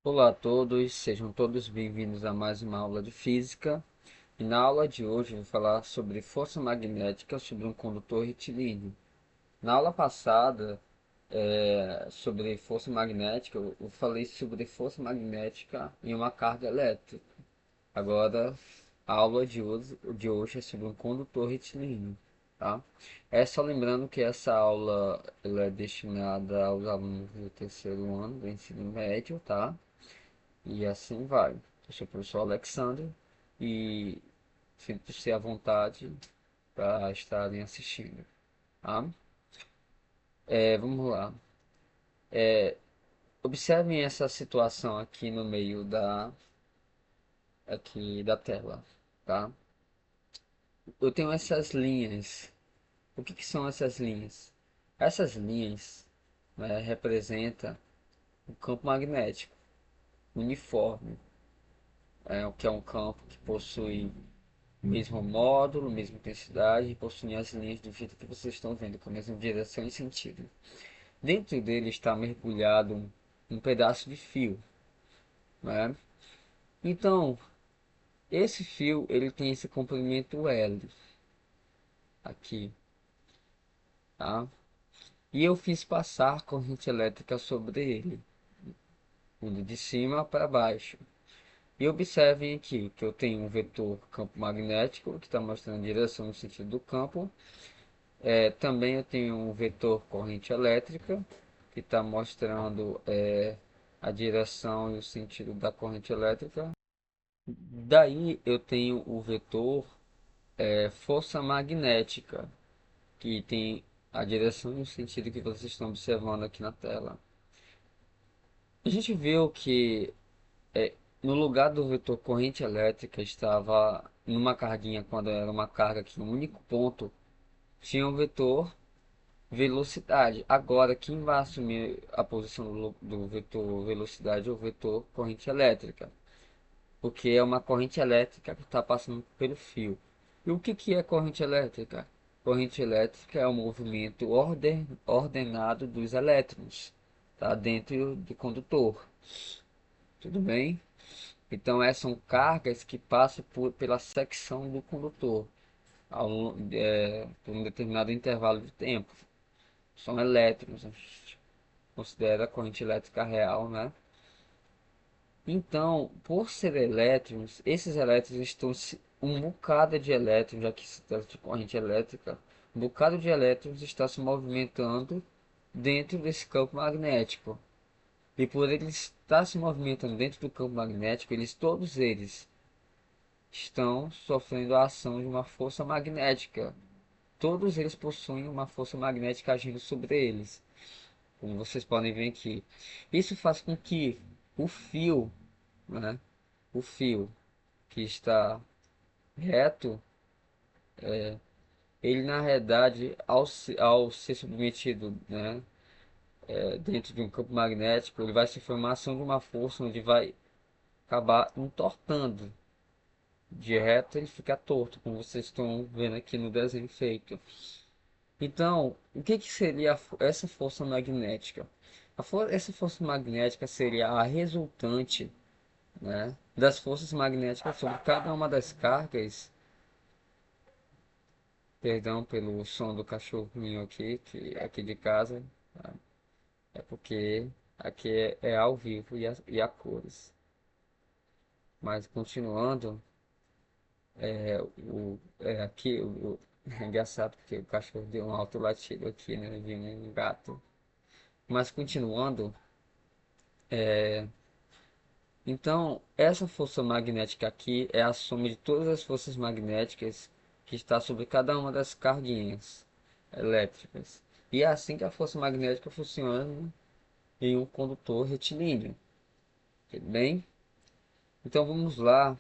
Olá a todos, sejam todos bem-vindos a mais uma aula de física. E na aula de hoje eu vou falar sobre força magnética sobre um condutor retilíneo. Na aula passada, sobre força magnética, eu falei sobre força magnética em uma carga elétrica. Agora, a aula de hoje é sobre um condutor retilíneo, tá? É só lembrando que essa aula ela é destinada aos alunos do terceiro ano do ensino médio, tá? E assim vai. Eu sou o professor Alexander e sinto-se à vontade para estarem assistindo. Tá? Vamos lá. Observem essa situação aqui no meio aqui da tela. Tá? Eu tenho essas linhas. O que são essas linhas? Essas linhas, né, representam o campo magnético uniforme, o que é um campo que possui mesmo módulo, mesma intensidade e possuem as linhas do jeito que vocês estão vendo, com a mesma direção e sentido. Dentro dele está mergulhado um pedaço de fio, né? Então, esse fio ele tem esse comprimento L aqui, tá? E eu fiz passar corrente elétrica sobre ele, indo de cima para baixo. E observem aqui que eu tenho um vetor campo magnético que está mostrando a direção no sentido do campo. Também eu tenho um vetor corrente elétrica que está mostrando a direção e o sentido da corrente elétrica. Daí eu tenho o vetor força magnética que tem a direção e o sentido que vocês estão observando aqui na tela. A gente viu que no lugar do vetor corrente elétrica estava numa carguinha, quando era uma carga que no único ponto tinha um vetor velocidade. Agora, quem vai assumir a posição do vetor velocidade é o vetor corrente elétrica, porque é uma corrente elétrica que está passando pelo fio. E o que é corrente elétrica? Corrente elétrica é o movimento ordenado dos elétrons, tá dentro do condutor. Tudo bem? Então, essas são cargas que passam pela secção do condutor por um determinado intervalo de tempo. São elétrons, a gente considera a corrente elétrica real, né? Então, por ser elétrons, esses elétrons estão um bocado de elétrons, já que se trata de corrente elétrica, um bocado de elétrons está se movimentando dentro desse campo magnético. E por ele estar se movimentando dentro do campo magnético, todos eles estão sofrendo a ação de uma força magnética. Todos eles possuem uma força magnética agindo sobre eles, como vocês podem ver aqui. Isso faz com que o fio, né, o fio que está reto, ele na realidade, ao ser submetido, né, dentro de um campo magnético, ele vai se formar ação de uma força onde vai acabar entortando. De reto ele fica torto, como vocês estão vendo aqui no desenho feito. Então, o que seria essa força magnética? Essa força magnética seria a resultante, né, das forças magnéticas sobre cada uma das cargas. Perdão pelo som do cachorrinho aqui, que é aqui de casa, tá? É porque aqui é ao vivo e a cores. Mas continuando, aqui é engraçado porque o cachorro deu um alto latido aqui, né, de um gato. Mas continuando, então essa força magnética aqui é a soma de todas as forças magnéticas que está sobre cada uma das carguinhas elétricas. E é assim que a força magnética funciona em um condutor retilíneo. Tudo bem? Então vamos lá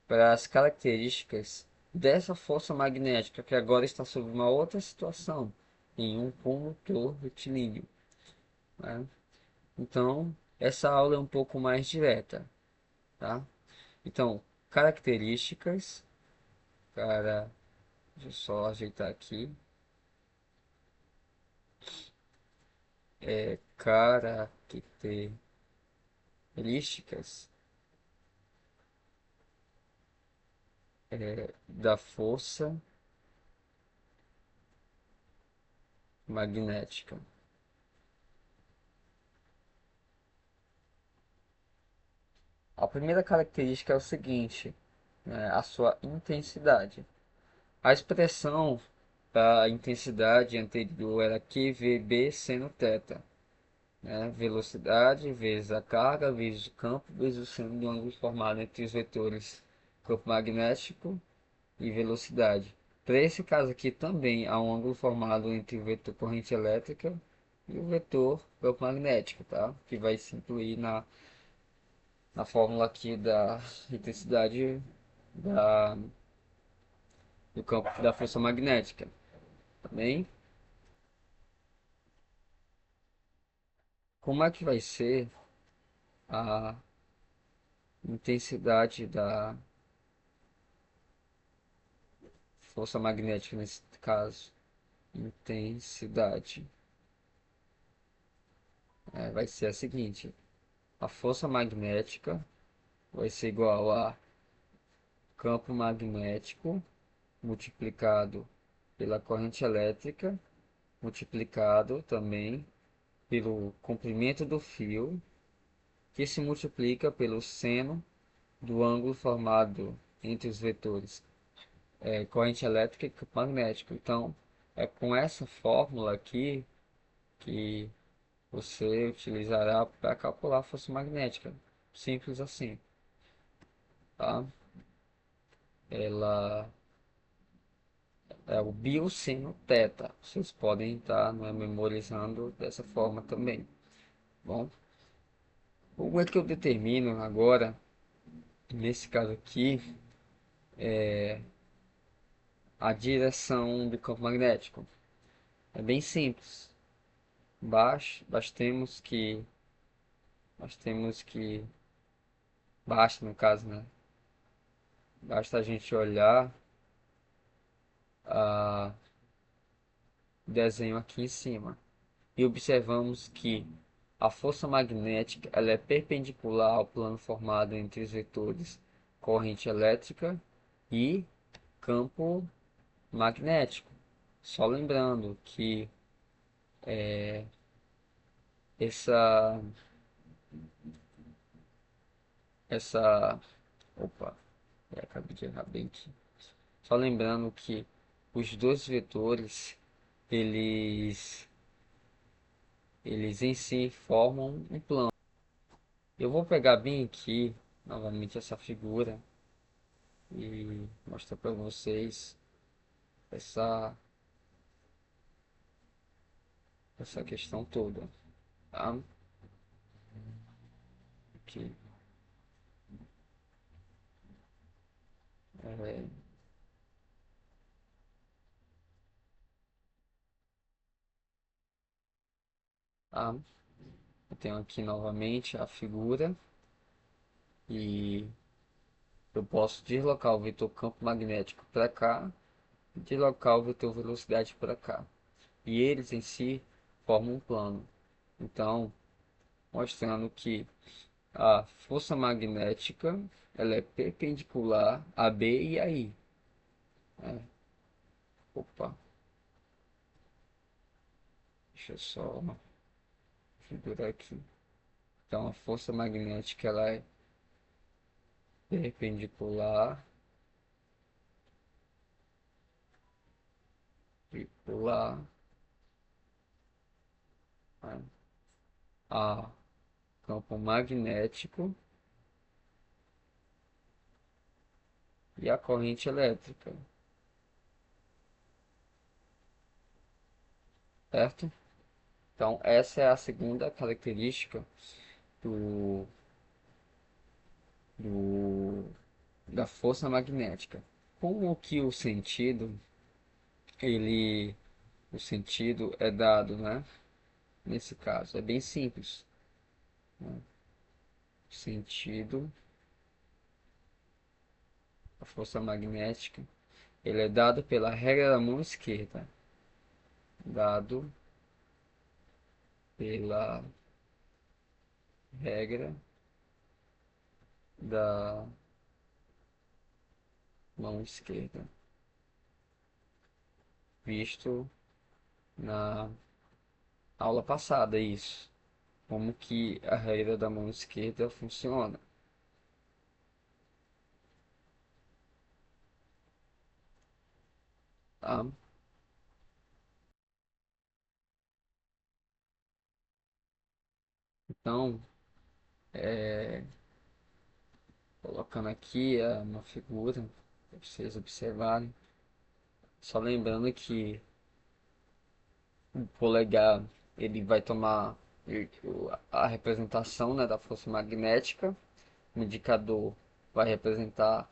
para as características dessa força magnética que agora está sob uma outra situação em um condutor retilíneo, né? Então essa aula é um pouco mais direta, tá? Então, características, cara, deixa eu só ajeitar aqui. Características características da força magnética. A primeira característica é o seguinte, né, a sua intensidade. A expressão da intensidade anterior era QVB seno θ, né? Velocidade vezes a carga vezes o campo vezes o seno do ângulo formado entre os vetores campo magnético e velocidade. Para esse caso aqui também há um ângulo formado entre o vetor corrente elétrica e o vetor campo magnético, tá? Que vai se incluir na fórmula aqui da intensidade da, do campo da força magnética. Também, como é que vai ser a intensidade da força magnética nesse caso? Intensidade vai ser a seguinte: a força magnética vai ser igual a campo magnético multiplicado pela corrente elétrica multiplicado também pelo comprimento do fio, que se multiplica pelo seno do ângulo formado entre os vetores corrente elétrica e campo magnético. Então, é com essa fórmula aqui que você utilizará para calcular a força magnética. Simples assim, tá? Ela é o bioseno θ. Vocês podem estar memorizando dessa forma também. Bom, como é que eu determino agora, nesse caso aqui, a direção do campo magnético? É bem simples. Bastemos que, bastemos que, basta no caso, né? Basta a gente olhar o desenho aqui em cima e observamos que a força magnética ela é perpendicular ao plano formado entre os vetores corrente elétrica e campo magnético. Só lembrando que essa essa opa, acabei de errar bem aqui. Só lembrando que os dois vetores eles eles em si formam um plano. Eu vou pegar bem aqui novamente essa figura e mostrar para vocês essa essa questão toda, tá? Aqui, é, tá? Eu tenho aqui novamente a figura e eu posso deslocar o vetor campo magnético para cá e deslocar o vetor velocidade para cá. E eles em si formam um plano. Então, mostrando que a força magnética ela é perpendicular a B e a I. Né? Opa, deixa eu só figurar aqui. Então, a força magnética ela é perpendicular, perpendicular, né, a campo magnético e a corrente elétrica, certo? Então, essa é a segunda característica do, do, da força magnética. Como que ele, o sentido é dado, né? Nesse caso, é bem simples, né? O sentido, a força magnética, ele é dado pela regra da mão esquerda, dado pela regra da mão esquerda, visto na aula passada, isso. Como que a regra da mão esquerda funciona, tá? Então, colocando aqui uma figura para vocês observarem. Só lembrando que o polegar ele vai tomar a representação, né, da força magnética. O indicador vai representar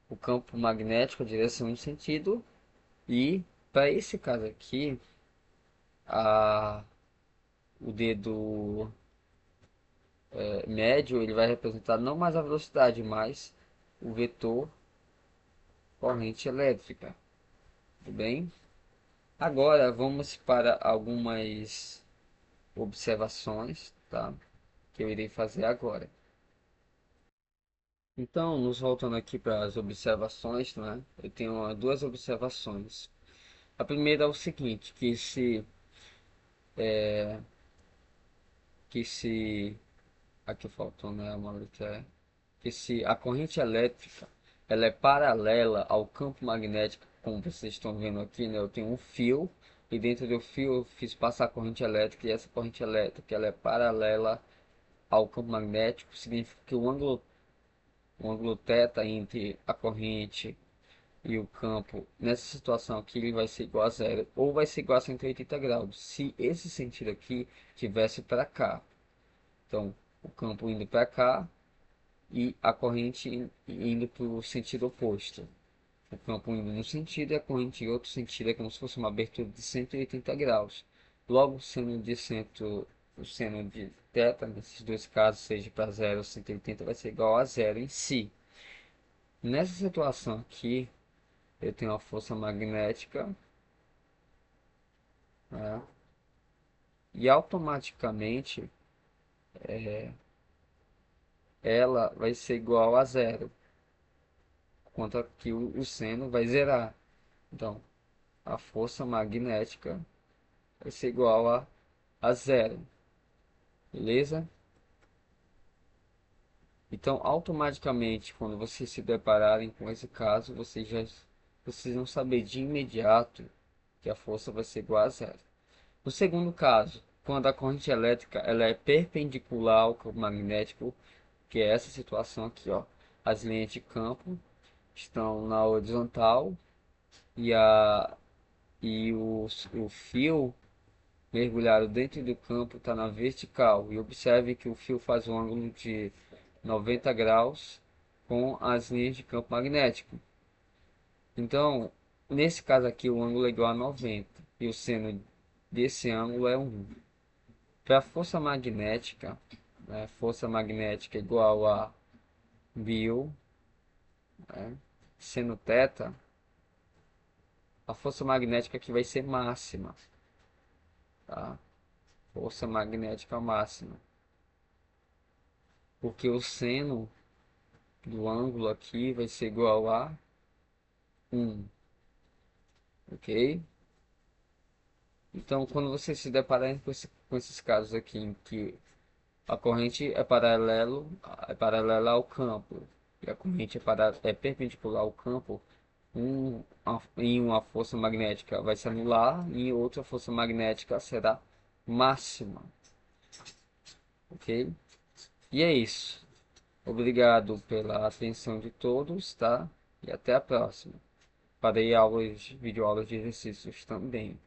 o campo magnético, a direção e sentido. E para esse caso aqui, a, o dedo médio ele vai representar não mais a velocidade, mas o vetor corrente elétrica. Tudo bem? Agora vamos para algumas observações, tá? Que eu irei fazer agora. Então, nos voltando aqui para as observações, né? Eu tenho duas observações. A primeira é o seguinte, que se aqui faltou, né, uma letra, que se a corrente elétrica ela é paralela ao campo magnético, como vocês estão vendo aqui, né? Eu tenho um fio e dentro do fio eu fiz passar a corrente elétrica e essa corrente elétrica ela é paralela ao campo magnético, significa que o ângulo θ entre a corrente e o campo nessa situação aqui ele vai ser igual a zero ou vai ser igual a 180 graus se esse sentido aqui tivesse para cá. Então o campo indo para cá e a corrente indo para o sentido oposto. O campo indo num sentido e a corrente em outro sentido, é como se fosse uma abertura de 180 graus. Logo, o seno de θ, nesses dois casos, seja para zero ou 180, vai ser igual a zero em si. Nessa situação aqui, eu tenho a força magnética, né? E automaticamente ela vai ser igual a zero, quanto aqui o seno vai zerar. Então, a força magnética vai ser igual a zero, beleza? Então, automaticamente, quando vocês se depararem com esse caso, vocês já precisam saber de imediato que a força vai ser igual a zero. No segundo caso, quando a corrente elétrica ela é perpendicular ao campo magnético, que é essa situação aqui, ó, as linhas de campo estão na horizontal e o fio mergulhado dentro do campo está na vertical. E observe que o fio faz um ângulo de 90 graus com as linhas de campo magnético. Então, nesse caso aqui, o ângulo é igual a 90 e o seno desse ângulo é 1. Para a força magnética, né, força magnética igual a μ, né, seno θ, a força magnética aqui vai ser máxima, tá? Força magnética máxima, porque o seno do ângulo aqui vai ser igual a 1, ok? Então, quando você se deparar com esses casos aqui em que a corrente é paralela ao campo e a corrente é perpendicular ao campo, em uma força magnética vai se anular e em outra força magnética será máxima, ok? E é isso. Obrigado pela atenção de todos, tá? E até a próxima. Farei videoaulas de exercícios também.